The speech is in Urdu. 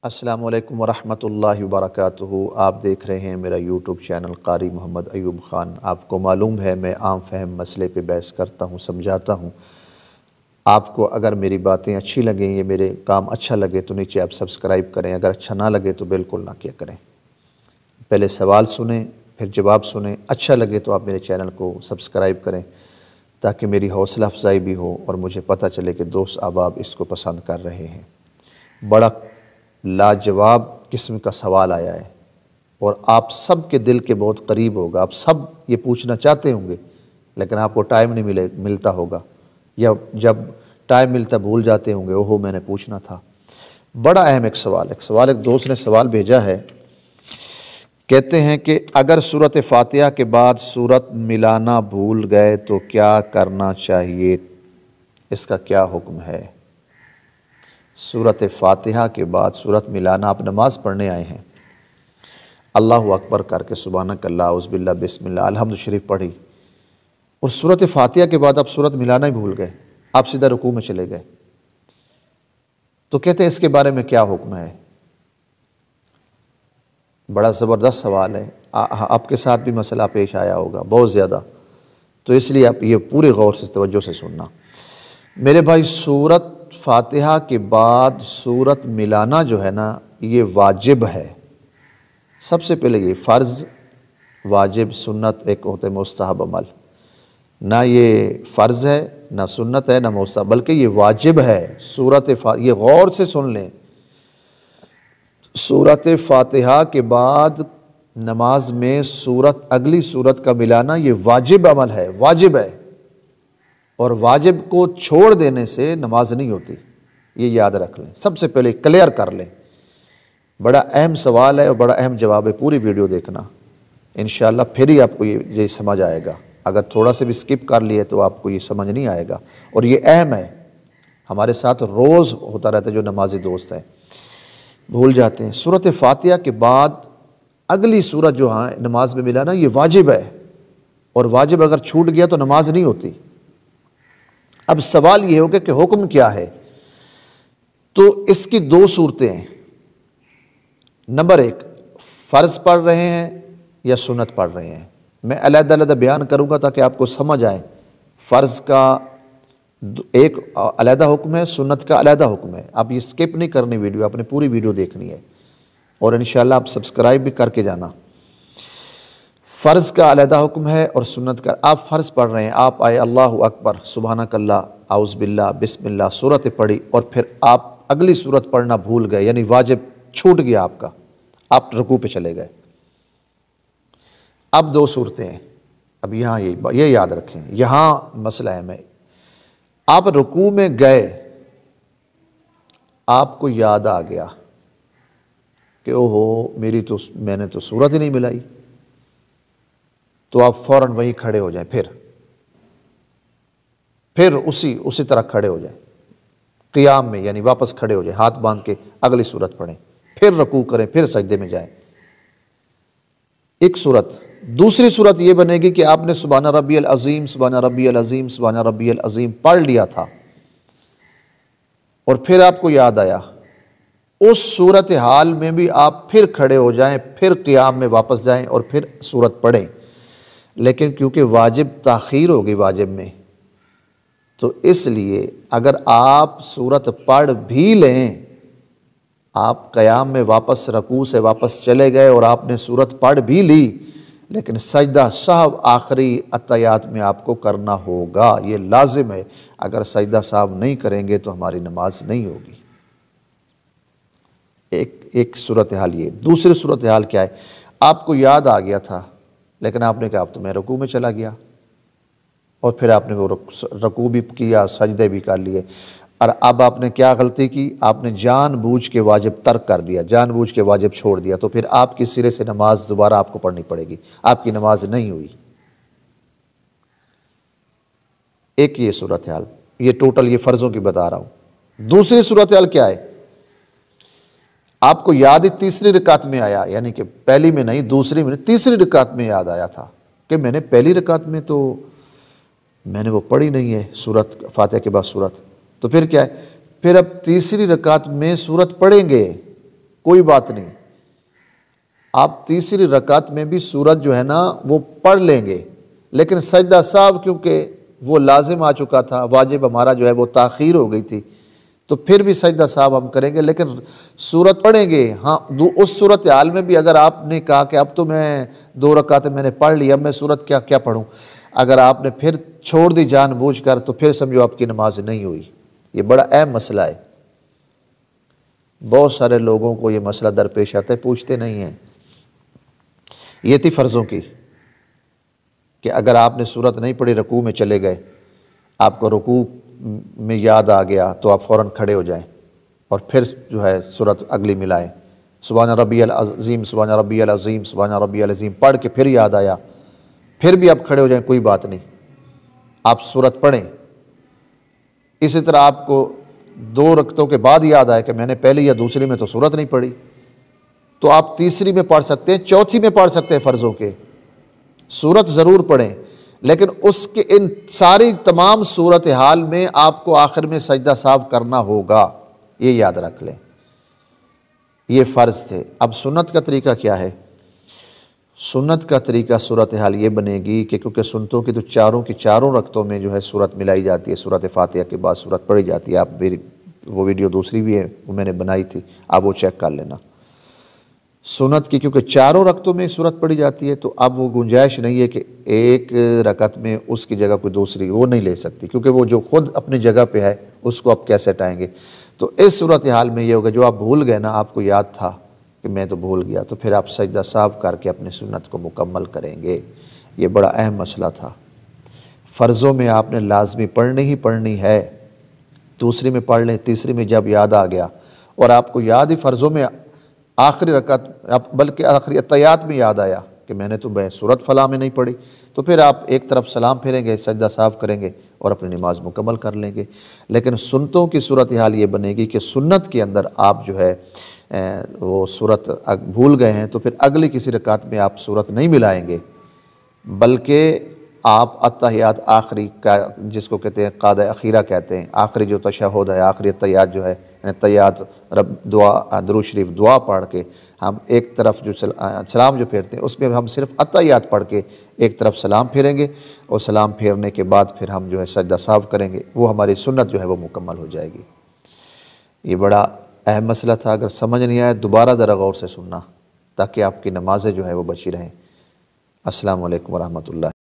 السلام علیکم ورحمۃ اللہ وبرکاتہ۔ آپ دیکھ رہے ہیں میرا یوٹیوب چینل قاری محمد ایوب خان۔ آپ کو معلوم ہے میں عام فہم مسئلے پہ بحث کرتا ہوں، سمجھاتا ہوں۔ آپ کو اگر میری باتیں اچھی لگیں، یہ میرے کام اچھا لگے تو نیچے آپ سبسکرائب کریں، اگر اچھا نہ لگے تو بالکل نہ کیا کریں۔ پہلے سوال سنیں پھر جواب سنیں، اچھا لگے تو آپ میرے چینل کو سبسکرائب کریں تاکہ میری حوصلہ افزائی بھی ہو اور مجھے پتہ چلے کہ دوست احباب اس کو پسند کر رہے ہیں۔ بڑا لاجواب قسم کا سوال آیا ہے اور آپ سب کے دل کے بہت قریب ہوگا۔ آپ سب یہ پوچھنا چاہتے ہوں گے لیکن آپ کو ٹائم نہیں ملتا ہوگا، یا جب ٹائم ملتا بھول جاتے ہوں گے، اوہو میں نے پوچھنا تھا۔ بڑا اہم ایک دوست نے سوال بھیجا ہے، کہتے ہیں کہ اگر سورۃ فاتحہ کے بعد سورت ملانا بھول گئے تو کیا کرنا چاہیے، اس کا کیا حکم ہے؟ سورۃ فاتحہ کے بعد سورت ملانا، آپ نماز پڑھنے آئے ہیں، اللہ اکبر کر کے سبحانک اللہ اعوذ باللہ بسم اللہ الحمد شریف پڑھی، اور سورۃ فاتحہ کے بعد آپ سورت ملانا ہی بھول گئے، آپ سیدھا رکوع میں چلے گئے، تو کہتے ہیں اس کے بارے میں کیا حکم ہے؟ بڑا زبردست سوال ہے۔ آپ کے ساتھ بھی مسئلہ پیش آیا ہوگا بہت زیادہ، تو اس لیے آپ یہ پورے غور سے توجہ سے سننا۔ میرے بھائی، سورت فاتحہ کے بعد سورت ملانا جو ہے نا، یہ واجب ہے۔ سب سے پہلے یہ فرض، واجب، سنت ایک ہوتے ہیں مستحب عمل، نہ یہ فرض ہے نہ سنت ہے نہ مستحب، بلکہ یہ واجب ہے۔ یہ غور سے سن لیں، سورت فاتحہ کے بعد نماز میں اگلی سورت کا ملانا یہ واجب عمل ہے، واجب ہے، اور واجب کو چھوڑ دینے سے نماز نہیں ہوتی، یہ یاد رکھ لیں، سب سے پہلے کلیئر کر لیں۔ بڑا اہم سوال ہے اور بڑا اہم جواب ہے، پوری ویڈیو دیکھنا انشاءاللہ، پھر ہی آپ کو یہ سمجھ آئے گا۔ اگر تھوڑا سا بھی سکپ کر لیے تو آپ کو یہ سمجھ نہیں آئے گا، اور یہ اہم ہے، ہمارے ساتھ روز ہوتا رہتا ہے، جو نمازی دوست ہیں بھول جاتے ہیں۔ سورت فاتحہ کے بعد اگلی سورت جو نماز میں ملانا یہ واجب ہے، اور واجب اگر چھوٹ گیا تو نماز نہیں ہوتی۔ اب سوال یہ ہوگا کہ حکم کیا ہے؟ تو اس کی دو صورتیں ہیں، نمبر ایک، فرض پڑھ رہے ہیں یا سنت پڑھ رہے ہیں۔ میں علیحدہ علیحدہ بیان کروں گا تاکہ آپ کو سمجھ آئے۔ فرض کا ایک علیحدہ حکم ہے، سنت کا علیحدہ حکم ہے۔ آپ یہ سکپ نہیں کرنی ویڈیو، آپ نے پوری ویڈیو دیکھنی ہے، اور انشاءاللہ آپ سبسکرائب بھی کر کے جانا۔ فرض کا علیحدہ حکم ہے اور سنت کا۔ آپ فرض پڑھ رہے ہیں، آپ آئے اللہ اکبر سبحانک اللہ اعوذ باللہ بسم اللہ سورت پڑھی، اور پھر آپ اگلی سورت پڑھنا بھول گئے، یعنی واجب چھوٹ گیا آپ کا، آپ رکوع پہ چلے گئے۔ اب دو صورتیں ہیں، اب یہاں یہ یاد رکھیں، یہاں مسئلہ ہے، آپ رکوع میں گئے، آپ کو یاد آ گیا کہ اوہو میں نے تو سورت ہی نہیں ملائی، تو آپ فوراً وہیں کھڑے ہو جائیں، پھر اسی طرح کھڑے ہو جائیں قیام میں، یعنی واپس کھڑے ہو جائیں، ہاتھ باندھ کے اگلی سورت پڑھیں، پھر رکوع کریں، پھر سجدے میں جائیں۔ ایک صورت۔ دوسری صورت یہ بنے گی کہ آپ نے سبحان ربی العظیم سبحان ربی العظیم سبحان ربی العظیم پڑھ لیا تھا، اور پھر آپ کو یاد آیا، اس صورت حال میں بھی آپ پھر کھڑے ہو جائیں، پھر قیام میں واپس جائیں اور پھر سورت پڑھیں۔ لیکن کیونکہ واجب تاخیر ہوگی واجب میں، تو اس لیے اگر آپ سورت پڑھ بھی لیں، آپ قیام میں واپس رکوع سے واپس چلے گئے اور آپ نے سورت پڑھ بھی لی، لیکن سجدہ سہو آخری اتحیات میں آپ کو کرنا ہوگا، یہ لازم ہے۔ اگر سجدہ سہو نہیں کریں گے تو ہماری نماز نہیں ہوگی۔ ایک صورتحال یہ۔ دوسری صورتحال کیا ہے؟ آپ کو یاد آ گیا تھا، لیکن آپ نے کہا اب تو میں رکوع میں چلا گیا، اور پھر آپ نے وہ رکوع بھی کیا، سجدے بھی کر لیے، اور اب آپ نے کیا غلطی کی؟ آپ نے جان بوجھ کے واجب ترک کر دیا، جان بوجھ کے واجب چھوڑ دیا، تو پھر آپ کی سرے سے نماز دوبارہ آپ کو پڑھنی پڑے گی، آپ کی نماز نہیں ہوئی۔ ایک یہ صورتحال، یہ ٹوٹل یہ فرضوں کی بتا رہا ہوں۔ دوسری صورتحال کیا ہے؟ آپ کو یاد ہی تیسری رکعت میں آیا، یعنی کہ پہلی میں نہیں، دوسری میں نہیں، تیسری رکعت میں یاد آیا تھا کہ میں نے پہلی رکعت میں تو میں نے وہ پڑھی نہیں ہے سورت فاتحہ کے بعد سورت، تو پھر کیا ہے؟ پھر اب تیسری رکعت میں سورت پڑھیں گے، کوئی بات نہیں، آپ تیسری رکعت میں بھی سورت جو ہے نا وہ پڑھ لیں گے، لیکن سجدہ سہو کیونکہ وہ لازم آ چکا تھا، واجب ہمارا جو ہے وہ تاخیر ہو گئی تھی، تو پھر بھی سجدہ سہو ہم کریں گے، لیکن سورت پڑھیں گے۔ ہاں اس صورتحال میں بھی اگر آپ نے کہا کہ اب تو میں 2 رکعتیں میں نے پڑھ لی، اب میں سورت کیا پڑھوں، اگر آپ نے پھر چھوڑ دی جان بوجھ کر، تو پھر سمجھو آپ کی نماز نہیں ہوئی۔ یہ بڑا اہم مسئلہ ہے، بہت سارے لوگوں کو یہ مسئلہ درپیش آتا ہے، پوچھتے نہیں ہیں۔ یہ تھی فرضوں کی کہ اگر آپ نے سورت نہیں پڑھی، رکوع میں چلے گئے، آپ کو رکوع میں یاد آ گیا تو آپ فوراً کھڑے ہو جائیں اور پھر جو ہے سورت اگلی ملائیں، سبحان ربی العظیم سبحان ربی العظیم سبحان ربی العظیم پڑھ کے پھر یاد آیا، پھر بھی آپ کھڑے ہو جائیں، کوئی بات نہیں، آپ سورت پڑھیں۔ اسی طرح آپ کو 2 رکعتوں کے بعد یاد آئے کہ میں نے پہلی یا دوسری میں تو سورت نہیں پڑھی، تو آپ تیسری میں پڑھ سکتے ہیں، چوتھی میں پڑھ سکتے ہیں، فرضوں کے سورت ضرور پڑھیں، لیکن اس کے ان ساری تمام صورتحال میں آپ کو آخر میں سجدہ سہو کرنا ہوگا، یہ یاد رکھ لیں، یہ فرض تھے۔ اب سنت کا طریقہ کیا ہے؟ سنت کا طریقہ صورتحال یہ بنے گی کہ کیونکہ سنتوں کی تو چاروں کی چاروں رکعتوں میں جو ہے سورت ملائی جاتی ہے، سورت فاتحہ کے بعد سورت پڑھی جاتی ہے، آپ میری وہ ویڈیو دوسری بھی ہے، وہ میں نے بنائی تھی، آپ وہ چیک کر لینا۔ سنت کی کیونکہ چاروں رکعتوں میں سورت پڑھی جاتی ہے، تو اب وہ گنجائش نہیں ہے کہ ایک رکعت میں اس کی جگہ کوئی دوسری وہ نہیں لے سکتی، کیونکہ وہ جو خود اپنی جگہ پہ ہے اس کو آپ کیسے ہٹائیں گے؟ تو اس صورتحال میں یہ ہوگا، جو آپ بھول گئے نا، آپ کو یاد تھا کہ میں تو بھول گیا، تو پھر آپ سجدہ سہو کر کے اپنی سنت کو مکمل کریں گے۔ یہ بڑا اہم مسئلہ تھا۔ فرضوں میں آپ نے لازمی پڑھنی ہی پڑھنی ہے، دوسری میں پڑھ لیں، تیسری میں جب یاد آ گیا، اور آپ کو یاد ہی فرضوں میں آخری رکعت بلکہ آخری اتحیات میں یاد آیا کہ میں نے تو سورت فلاں میں نہیں پڑھی، تو پھر آپ ایک طرف سلام پھیریں گے، سجدہ سہو کریں گے اور اپنی نماز مکمل کر لیں گے۔ لیکن سنتوں کی صورتحال یہ بنے گی کہ سنت کے اندر آپ جو ہے وہ سورت بھول گئے ہیں، تو پھر اگلی کسی رکعت میں آپ سورت نہیں ملائیں گے، بلکہ آپ اتحیات آخری کا جس کو کہتے ہیں قاعدہ اخیرہ کہتے ہیں، آخری جو تشہد ہے، آخری اتحیات جو ہے، یعنی اتحیات رب دعا درود شریف دعا پڑھ کے ہم ایک طرف جو سلام جو پھیرتے ہیں، اس میں ہم صرف اتحیات پڑھ کے ایک طرف سلام پھیریں گے، اور سلام پھیرنے کے بعد پھر ہم جو ہے سجدہ سہو کریں گے، وہ ہماری سنت جو ہے وہ مکمل ہو جائے گی۔ یہ بڑا اہم مسئلہ تھا، اگر سمجھ نہیں آیا دوبارہ ذرا غور سے سننا، تاکہ آپ کی نمازیں جو ہے وہ بچی رہیں۔ السلام علیکم ورحمۃ اللہ۔